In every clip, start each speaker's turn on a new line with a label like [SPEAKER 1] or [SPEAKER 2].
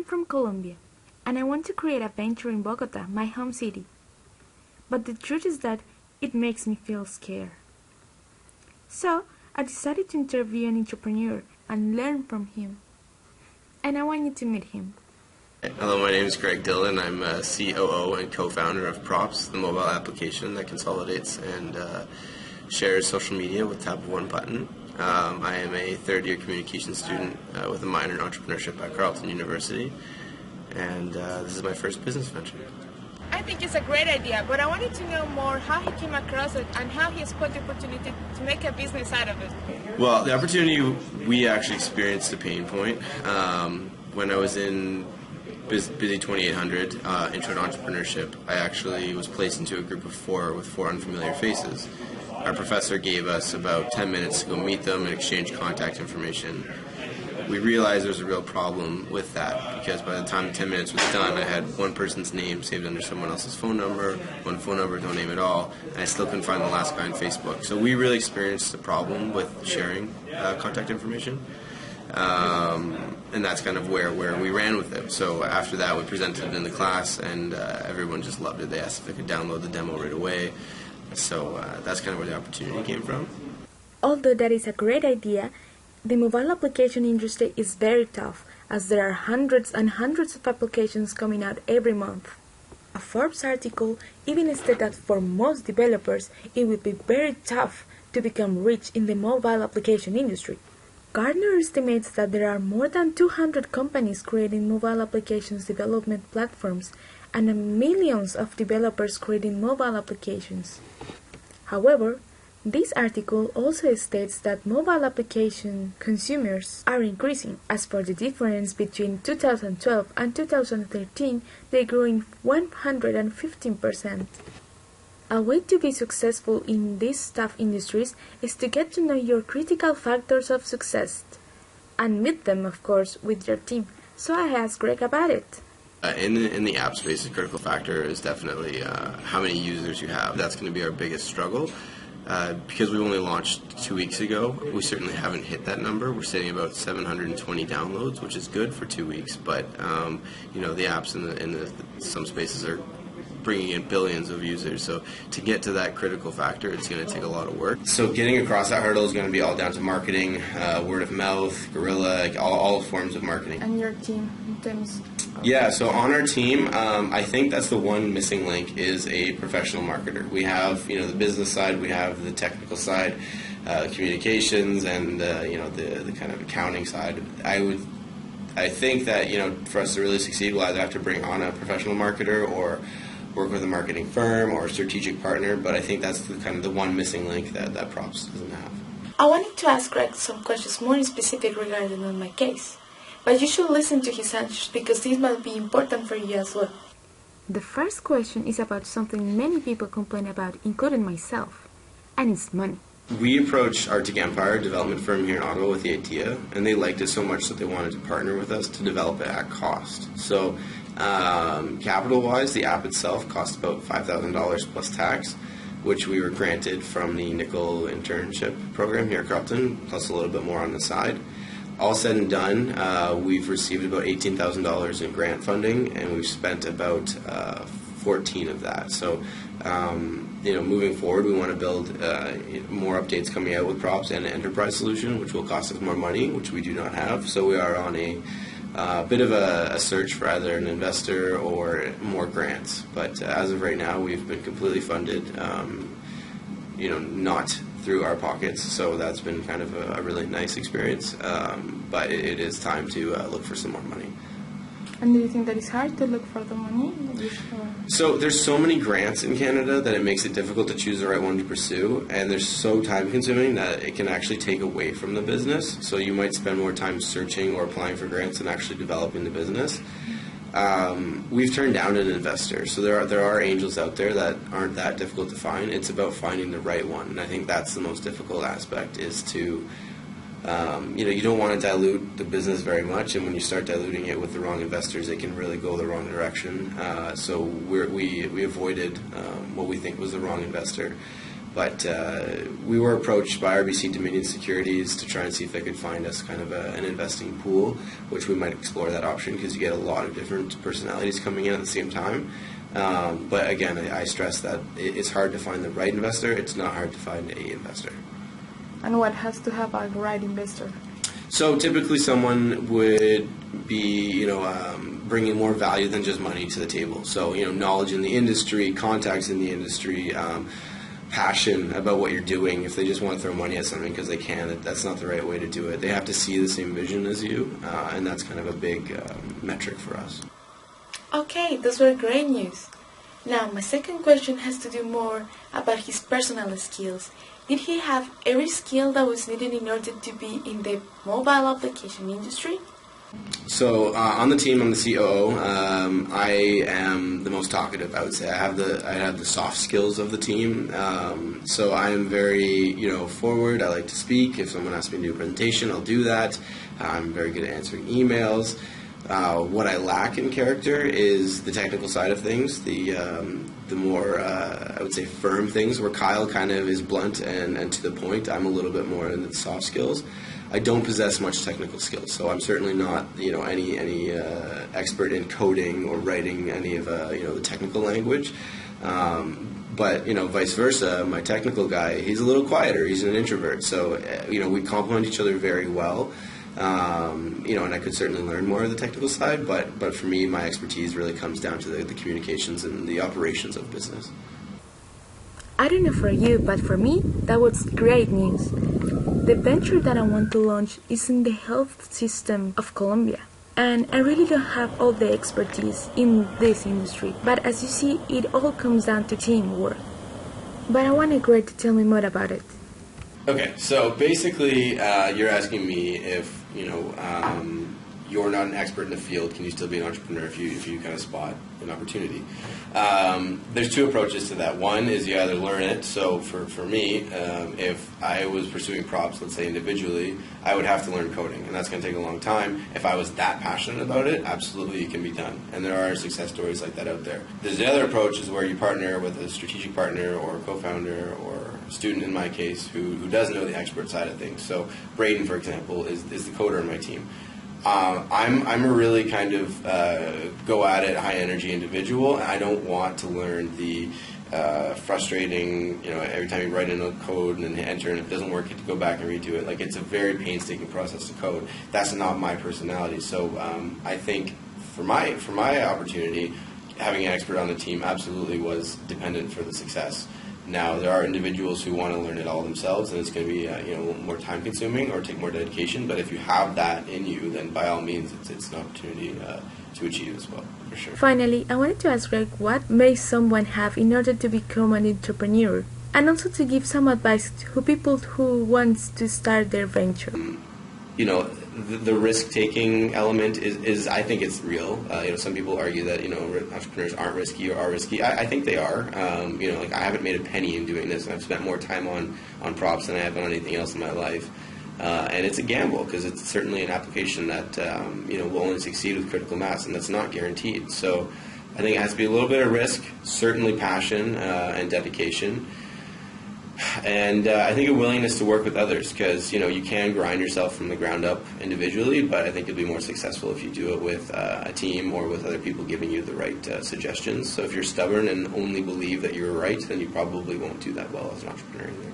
[SPEAKER 1] from Colombia, and I want to create a venture in Bogota, my home city. But the truth is that it makes me feel scared. So, I decided to interview an entrepreneur and learn from him. And I want you to meet him.
[SPEAKER 2] Hello, my name is Greg Dillon. I'm a COO and co-founder of Props, the mobile application that consolidates and shares social media with tap of one button. I am a third-year communications student with a minor in entrepreneurship at Carleton University, and this is my first business venture.
[SPEAKER 3] I think it's a great idea, but I wanted to know more how he came across it and how he spot the opportunity to make a business out of it.
[SPEAKER 2] Well, the opportunity, we actually experienced a pain point. When I was in BUSI 2800, Intro to Entrepreneurship, I actually was placed into a group of four with four unfamiliar faces. Our professor gave us about 10 minutes to go meet them and exchange contact information. We realized there was a real problem with that because by the time the 10 minutes was done, I had one person's name saved under someone else's phone number, one phone number, no name at all, and I still couldn't find the last guy on Facebook. So we really experienced a problem with sharing contact information, and that's kind of where we ran with it. So after that, we presented it in the class, and everyone just loved it. They asked if they could download the demo right away. So that's kind of where the opportunity came from.
[SPEAKER 1] Although that is a great idea, the mobile application industry is very tough, as there are hundreds and hundreds of applications coming out every month. A Forbes article even stated that for most developers, it would be very tough to become rich in the mobile application industry. Gartner estimates that there are more than 200 companies creating mobile applications development platforms and millions of developers creating mobile applications. However, this article also states that mobile application consumers are increasing. As for the difference between 2012 and 2013, they grew in 115%. A way to be successful in these tough industries is to get to know your critical factors of success and meet them, of course, with your team. So I asked Greg about it.
[SPEAKER 2] In the app space, the critical factor is definitely how many users you have. That's going to be our biggest struggle. Because we only launched 2 weeks ago, we certainly haven't hit that number. We're sitting about 720 downloads, which is good for 2 weeks. But the apps in some spaces are bringing in billions of users. So to get to that critical factor, it's going to take a lot of work. So getting across that hurdle is going to be all down to marketing, word of mouth, guerrilla, all forms of marketing.
[SPEAKER 3] And your team in terms.
[SPEAKER 2] Yeah, so on our team, I think that's the one missing link is a professional marketer. We have, the business side, we have the technical side, communications, and the kind of accounting side. I think that for us to really succeed, we'll either have to bring on a professional marketer or work with a marketing firm or a strategic partner. But I think that's the one missing link that Props doesn't have.
[SPEAKER 1] I wanted to ask Greg some questions more specific regarding on my case. But you should listen to his answers because this might be important for you as well. The first question is about something many people complain about, including myself, and it's money.
[SPEAKER 2] We approached Arctic Empire, a development firm here in Ottawa, with the idea, and they liked it so much that they wanted to partner with us to develop it at cost. So, capital-wise, the app itself cost about $5,000 plus tax, which we were granted from the Nickel internship program here at Carleton, plus a little bit more on the side. All said and done, we've received about $18,000 in grant funding, and we've spent about 14 of that. So, moving forward, we want to build more updates coming out with Props and an enterprise solution, which will cost us more money, which we do not have. So we are on a bit of a search for either an investor or more grants. But as of right now, we've been completely funded, not through our pockets, so that's been kind of a really nice experience, but it is time to look for some more money.
[SPEAKER 3] And do you think that it's hard to look for the money?
[SPEAKER 2] So there's so many grants in Canada that it makes it difficult to choose the right one to pursue, and they're so time consuming that it can actually take away from the business. So you might spend more time searching or applying for grants than actually developing the business. We've turned down an investor, so there are angels out there that aren't that difficult to find. It's about finding the right one, and I think that's the most difficult aspect is to, you don't want to dilute the business very much, and when you start diluting it with the wrong investors, it can really go the wrong direction. So we avoided what we think was the wrong investor. But we were approached by RBC Dominion Securities to try and see if they could find us kind of an investing pool, which we might explore that option because you get a lot of different personalities coming in at the same time. But again, I stress that it's hard to find the right investor. It's not hard to find a investor.
[SPEAKER 3] And what has to have a right investor?
[SPEAKER 2] So typically someone would be, bringing more value than just money to the table. So, knowledge in the industry, contacts in the industry, passion about what you're doing. If they just want to throw money at something because they can, that's not the right way to do it. They have to see the same vision as you, and that's kind of a big metric for us.
[SPEAKER 1] Okay, those were great news. Now, my second question has to do more about his personal skills. Did he have every skill that was needed in order to be in the mobile application industry?
[SPEAKER 2] So on the team, I'm the COO. I am the most talkative, I would say. I have the soft skills of the team. So I am very forward. I like to speak. If someone asks me to do a presentation, I'll do that. I'm very good at answering emails. What I lack in character is the technical side of things, the more, I would say, firm things, where Kyle kind of is blunt and to the point. I'm a little bit more into the soft skills. I don't possess much technical skills, so I'm certainly not, any expert in coding or writing any of, the technical language. But, vice versa, my technical guy, he's a little quieter. He's an introvert. So, we complement each other very well. And I could certainly learn more of the technical side, but for me, my expertise really comes down to the communications and the operations of business.
[SPEAKER 1] I don't know for you, but for me, that was great news. The venture that I want to launch is in the health system of Colombia. And I really don't have all the expertise in this industry. But as you see, it all comes down to teamwork. But I want Greg to tell me more about it.
[SPEAKER 2] Okay, so basically, you're asking me if, you're not an expert in the field, can you still be an entrepreneur if you kind of spot an opportunity? There's two approaches to that. One is you either learn it. So for me, if I was pursuing props, let's say individually, I would have to learn coding, and that's going to take a long time. If I was that passionate about it, absolutely it can be done. And there are success stories like that out there. There's the other approach is where you partner with a strategic partner or a co-founder or a student, in my case, who does know the expert side of things. So Braden, for example, is the coder on my team. I'm a really kind of go at it, high energy individual, and I don't want to learn the frustrating, every time you write in a code and enter and if it doesn't work, you have to go back and redo it. Like, it's a very painstaking process to code. That's not my personality. So I think for my opportunity, having an expert on the team absolutely was dependent for the success. Now, there are individuals who want to learn it all themselves, and it's going to be a little more time-consuming or take more dedication. But if you have that in you, then by all means, it's an opportunity to achieve as well, for sure.
[SPEAKER 1] Finally, I wanted to ask Greg, what may someone have in order to become an entrepreneur? And also to give some advice to people who want to start their venture.
[SPEAKER 2] The risk-taking element is I think it's real. Some people argue that, entrepreneurs aren't risky or are risky. I think they are. I haven't made a penny in doing this, and I've spent more time on props than I have on anything else in my life. And it's a gamble because it's certainly an application that, will only succeed with critical mass, and that's not guaranteed. So I think it has to be a little bit of risk, certainly passion and dedication. And I think a willingness to work with others, because you can grind yourself from the ground up individually, but I think you'll be more successful if you do it with a team or with other people giving you the right suggestions. So if you're stubborn and only believe that you're right, then you probably won't do that well as an entrepreneur either.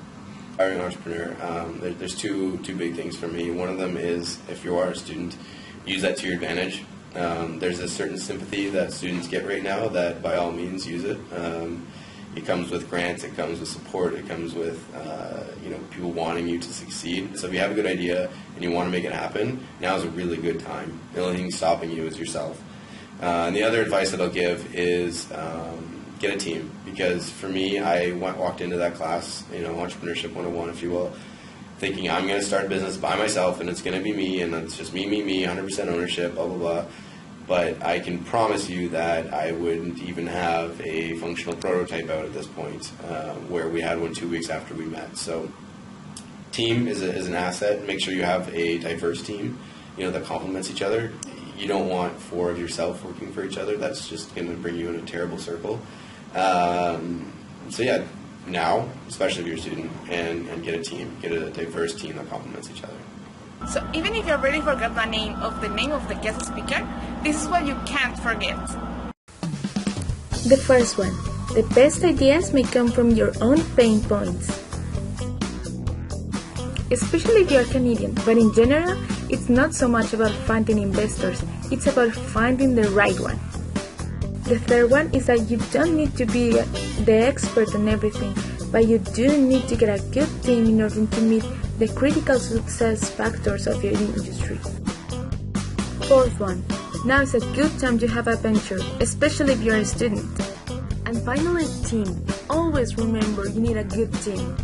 [SPEAKER 2] Hiring an entrepreneur, there's two big things for me. One of them is, if you are a student, use that to your advantage. There's a certain sympathy that students get right now that by all means use it. It comes with grants, it comes with support, it comes with people wanting you to succeed. So if you have a good idea and you want to make it happen, now is a really good time. The only thing stopping you is yourself. And the other advice that I'll give is get a team. Because for me, I walked into that class, Entrepreneurship 101, if you will, thinking I'm going to start a business by myself and it's going to be me and it's just me, 100% ownership, blah, blah, blah. But I can promise you that I wouldn't even have a functional prototype out at this point, where we had one 2 weeks after we met. So team is an asset. Make sure you have a diverse team, that complements each other. You don't want 4 of yourself working for each other. That's just going to bring you in a terrible circle. So yeah, now, especially if you're a student, and get a team, get a diverse team that complements each other.
[SPEAKER 3] So even if you already forgot the name of the guest speaker, this is what you can't forget.
[SPEAKER 1] The first one, the best ideas may come from your own pain points. Especially if you are Canadian, but in general, it's not so much about finding investors, it's about finding the right one. The third one is that you don't need to be the expert on everything, but you do need to get a good team in order to meet the critical success factors of your industry. Fourth one, now is a good time to have a venture, especially if you're a student. And finally, team. Always remember you need a good team.